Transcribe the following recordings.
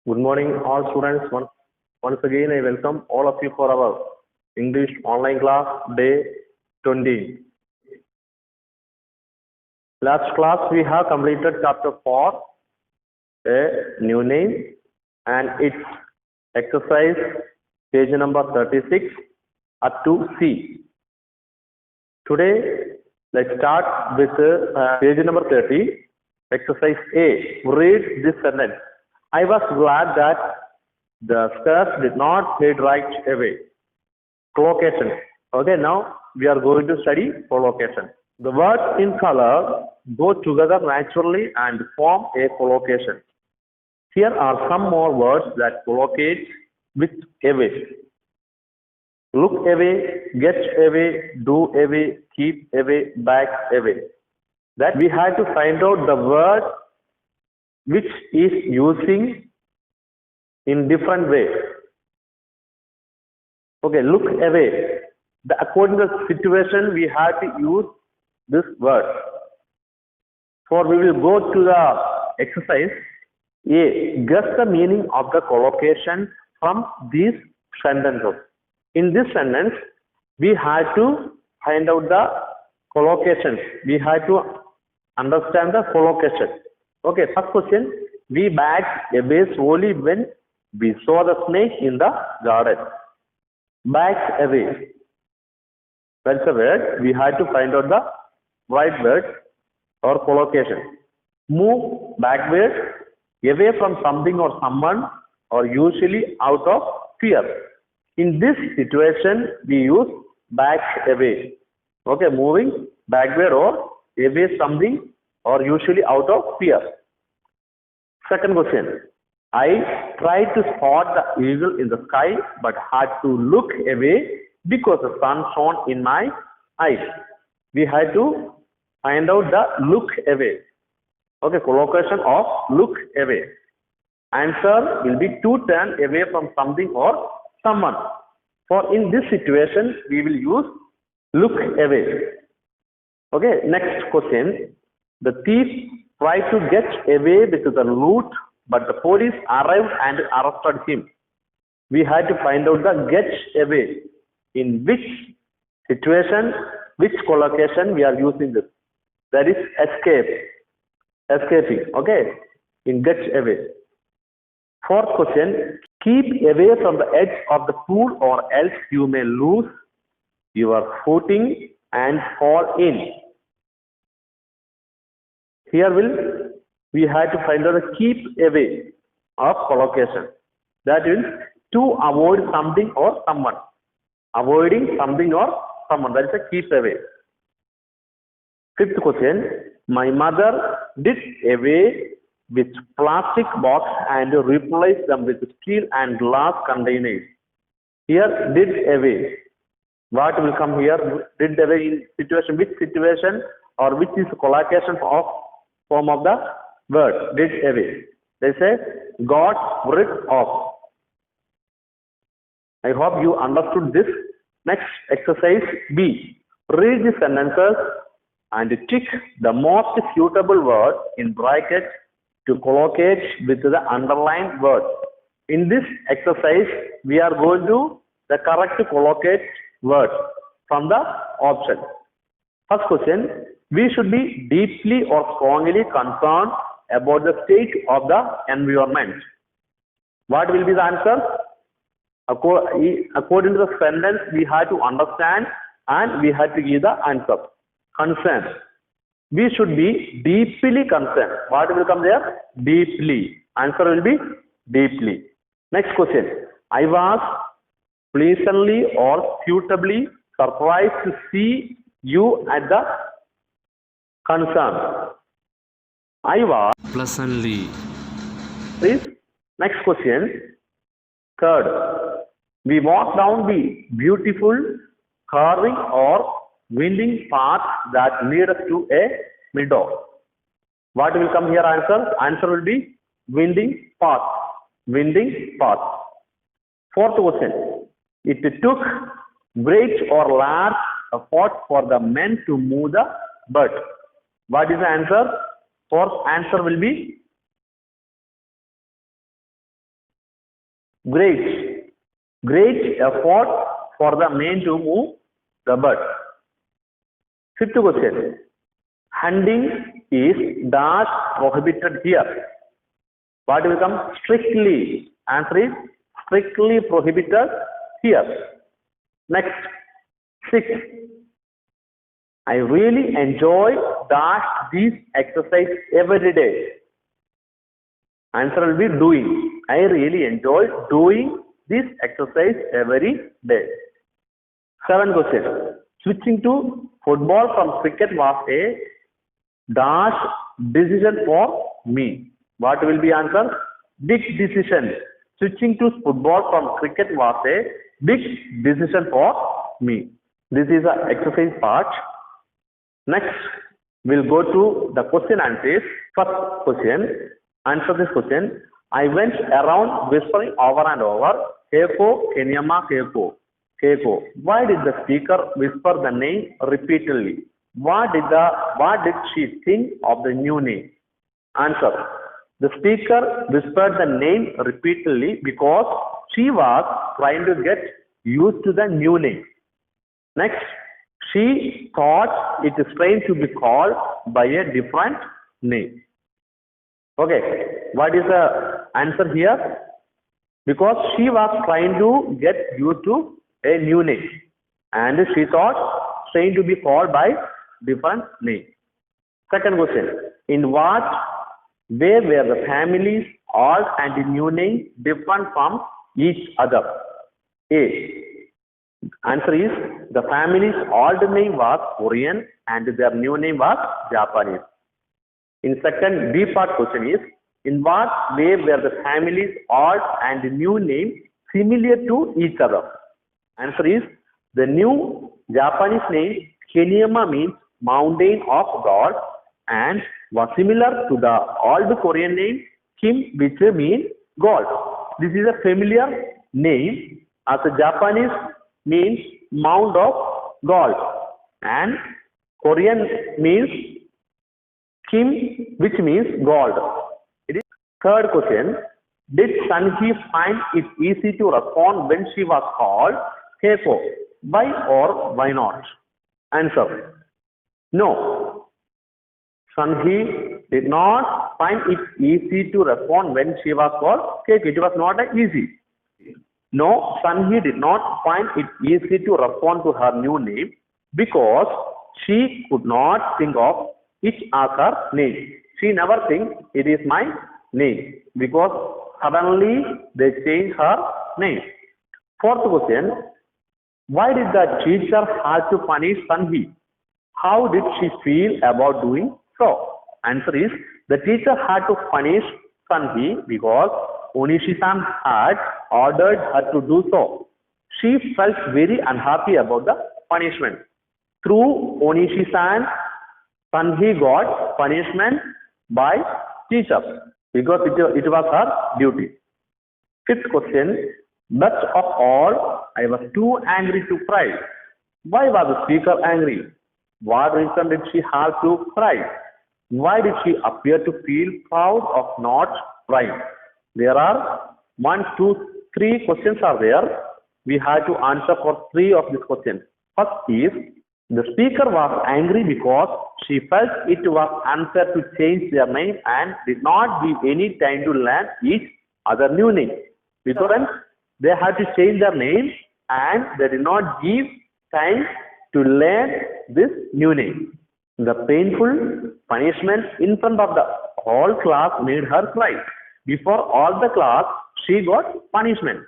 Good morning, all students. Once again, I welcome all of you for our English online class day 20. Last class, we have completed chapter 4, a new name, and its exercise, page number 36, up to C. Today, let's start with page number 30, exercise A. Read this sentence. I was glad that the stairs did not head right away. Collocation. Okay, now we are going to study collocation. The words in color go together naturally and form a collocation. Here are some more words that collocate with away. Look away, get away, do away, keep away, back away. That we have to find out the word which is using in different way. Okay, look away. According to the situation, we have to use this word. For we will go to the exercise A. Guess the meaning of the collocation from these sentences. In this sentence, we have to find out the collocations. We have to understand the collocation. Okay, first question. We backed away slowly when we saw the snake in the garden. Back away. That's the word. We have to find out the right word or collocation. Move backward, away from something or someone, or usually out of fear. In this situation, we use back away. Okay, moving backward or away something, or usually out of fear. Second question. I tried to spot the eagle in the sky but had to look away because the sun shone in my eyes. We had to find out the look away. Okay, collocation of look away. Answer will be to turn away from something or someone. For in this situation, we will use look away. Okay, next question. The thief tried to get away with the loot, but the police arrived and arrested him. We had to find out the get away. In which situation, which collocation we are using this. That is escape. Escaping. Okay, in get away. Fourth question. Keep away from the edge of the pool or else you may lose your footing and fall in. Here we have to find out the keep away of collocation. That is to avoid something or someone. Avoiding something or someone. That is a keep away. Fifth question. My mother did away with plastic box and replaced them with steel and glass containers. Here did away. What will come here? Did away in situation. Which situation or which is collocation of form of the word did away. They say got rid of. I hope you understood this. Next exercise B. Read the sentences and tick the most suitable word in brackets to collocate with the underlined word. In this exercise, we are going to the correct collocate word from the option. First question. We should be deeply or strongly concerned about the state of the environment. What will be the answer? According to the sentence, we have to understand and we have to give the answer. Concern. We should be deeply concerned. What will come there? Deeply. Answer will be deeply. Next question. I was pleasantly or suitably surprised to see you at the concern. I was pleasantly. Please. Next question. Third. We walk down the beautiful, curving or winding path that leads us to a meadow. What will come here answer? Answer will be winding path. Winding path. Fourth question. It took great or large effort for the men to move the bird. What is the answer? Fourth answer will be Great. Great effort for the man to move the bird. Fifth question. Hunting is dash prohibited here. What will come? Strictly. Answer is strictly prohibited here. Next. Sixth. I really enjoy dash this exercise every day. Answer will be doing. I really enjoy doing this exercise every day. Seventh question. Switching to football from cricket was a dash decision for me. What will be answer? Big decision. Switching to football from cricket was a big decision for me. This is the exercise part. Next, we'll go to the question answers. First question. Answer this question. I went around whispering over and over, Keiko, Kenyama, Keiko, Keiko. Why did the speaker whisper the name repeatedly? What did she think of the new name? Answer. The speaker whispered the name repeatedly because she was trying to get used to the new name. Next, she thought it is strange to be called by a different name. Okay, what is the answer here? Because she was trying to get used to a new name and she thought strange to be called by different name. Second question, in what way were the families old and new name different from each other? A. Answer is the family's old name was Korean and their new name was Japanese. In second B part question is, in what way were the families old and new name similar to each other? Answer is the new Japanese name Kenyama means mountain of God and was similar to the old Korean name Kim, which means God. This is a familiar name as a Japanese means Mount of God and Korean means Kim, which means God. It is third question. Did Sunhee find it easy to respond when she was called Keiko? Why or why not? Answer. No. Sunhee did not find it easy to respond when she was called Keiko. It was not easy. No, Sunhee did not find it easy to respond to her new name because she could not think of it as her name. She never think it is my name because suddenly they changed her name. Fourth question. Why did the teacher have to punish Sunhee? How did she feel about doing so? Answer is the teacher had to punish Sunhee because Onishi-san had ordered her to do so. She felt very unhappy about the punishment. Through Onishi-san, Sunhee got punishment by teacher because it was her duty. Fifth question. Best of all, I was too angry to cry. Why was the speaker angry? What reason did she have to cry? Why did she appear to feel proud of not crying? There are 1, 2, 3 questions are there. We have to answer for 3 of these questions. First is, the speaker was angry because she felt it was unfair to change their name and did not give any time to learn each other new name. Because they had to change their name and they did not give time to learn this new name. The painful punishment in front of the whole class made her cry. Before all the class, she got punishment.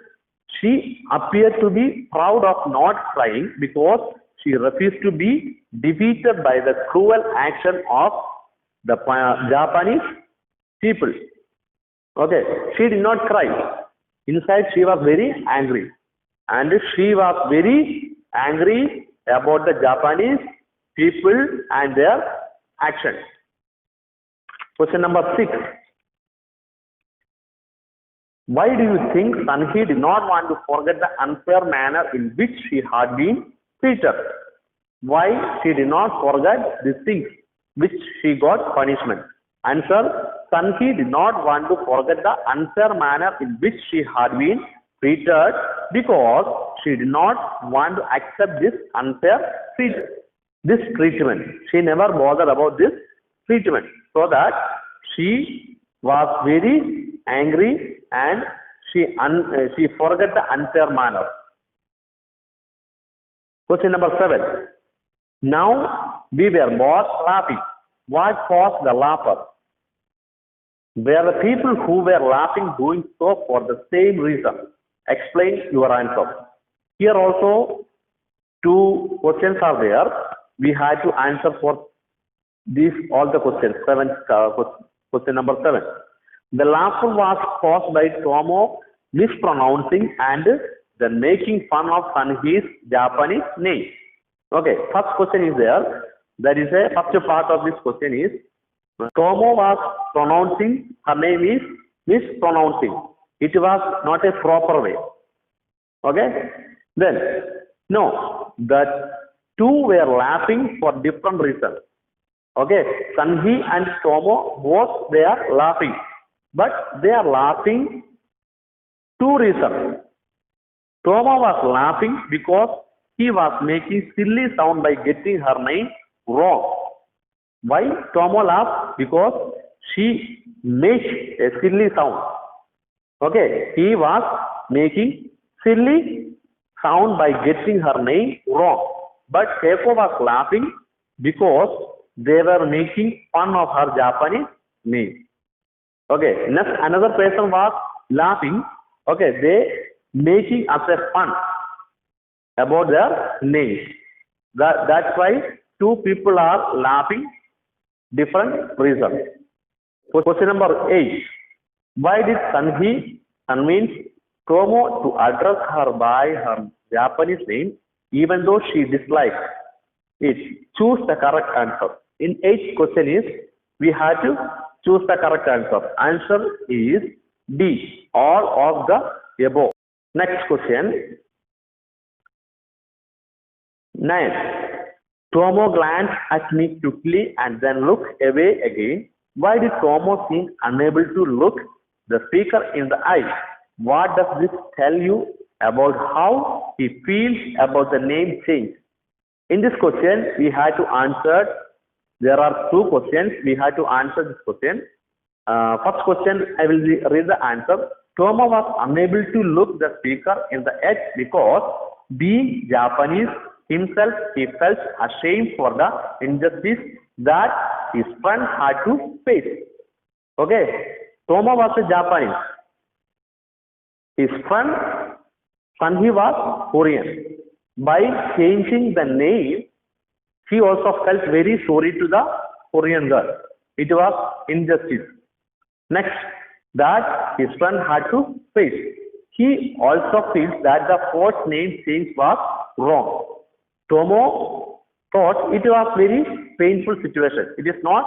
She appeared to be proud of not crying because she refused to be defeated by the cruel action of the Japanese people. Okay, she did not cry. Inside, she was very angry. And she was very angry about the Japanese people and their action. Question number 6. Why do you think Sunhee did not want to forget the unfair manner in which she had been treated? Why she did not forget these things which she got punishment? Answer. Sunhee did not want to forget the unfair manner in which she had been treated because she did not want to accept this unfair treatment. She never bothered about this treatment, so that she was very angry and she forgot the unfair manner. Question number 7. Now we were both laughing. What caused the laughter? Were the people who were laughing doing so for the same reason? Explain your answer. Here also 2 questions are there. We had to answer for these all the questions. Question number 7. The laughter was caused by Tomo mispronouncing and then making fun of Sanhi's Japanese name. Okay, first question is there. That is a first part of this question is Tomo was pronouncing, her name is mispronouncing. It was not a proper way. Okay, then no, the 2 were laughing for different reasons. Okay, Sanhi and Tomo both they are laughing, but they are laughing 2 reasons. Tomo was laughing because he was making silly sound by getting her name wrong. Why Tomo laughed? Because she makes a silly sound. Okay, he was making silly sound by getting her name wrong. But Keiko was laughing because they were making fun of her Japanese name. Okay, next another person was laughing. Okay, they making as a fun about their names. That's why 2 people are laughing different reasons. Question number 8. Why did Sanhi convince Tomo to address her by her Japanese name even though she disliked it? Choose the correct answer. In 8th question is we have to choose the correct answer. Answer is D, all of the above. Next question. 9. Tomo glanced at me quickly and then looked away again. Why did Tomo seem unable to look the speaker in the eye? What does this tell you about how he feels about the name change? In this question, we had to answer. There are 2 questions. We had to answer this question. First question, I will read the answer. Tomo was unable to look the speaker in the eye because being Japanese himself, he felt ashamed for the injustice that his friend had to face. Okay, Tomo was a Japanese. His friend Sanhi was Korean. By changing the name, he also felt very sorry to the Korean girl. It was injustice. Next, that his friend had to face. He also feels that the first name change was wrong. Tomo thought it was very painful situation. It is not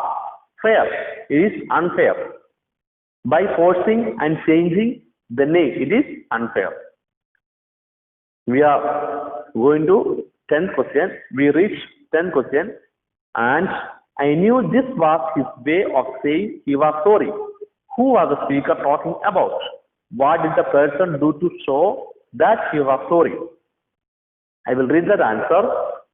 fair. It is unfair. By forcing and changing the name, it is unfair. We are going to 10th question. We reached 10th question, and I knew this was his way of saying he was sorry. Who was the speaker talking about? What did the person do to show that he was sorry? I will read that answer.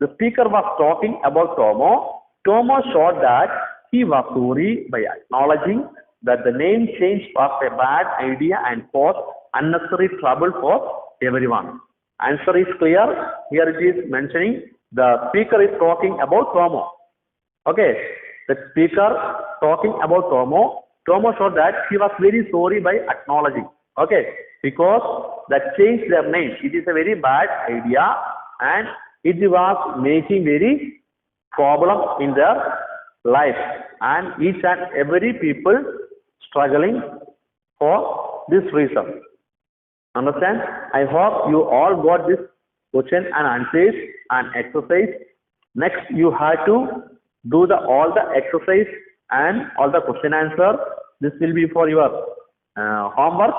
The speaker was talking about Tomo. Tomo showed that he was sorry by acknowledging that the name change was a bad idea and caused unnecessary trouble for everyone. Answer is clear. Here it is mentioning the speaker is talking about Tomo. Okay, the speaker talking about Tomo. Tomo showed that he was very sorry by acknowledging. Okay, because that changed their name. It is a very bad idea and it was making very problem in their life, and each and every people struggling for this reason. Understand? I hope you all got this question and answers and exercise. Next, you have to do all the exercise and all the question answer. This will be for your homework.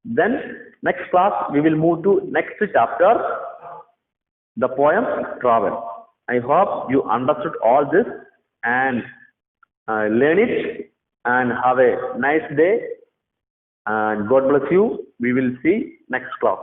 Then next class we will move to next chapter, the poem Travel. I hope you understood all this and learn it and have a nice day and God bless you. We will see next class.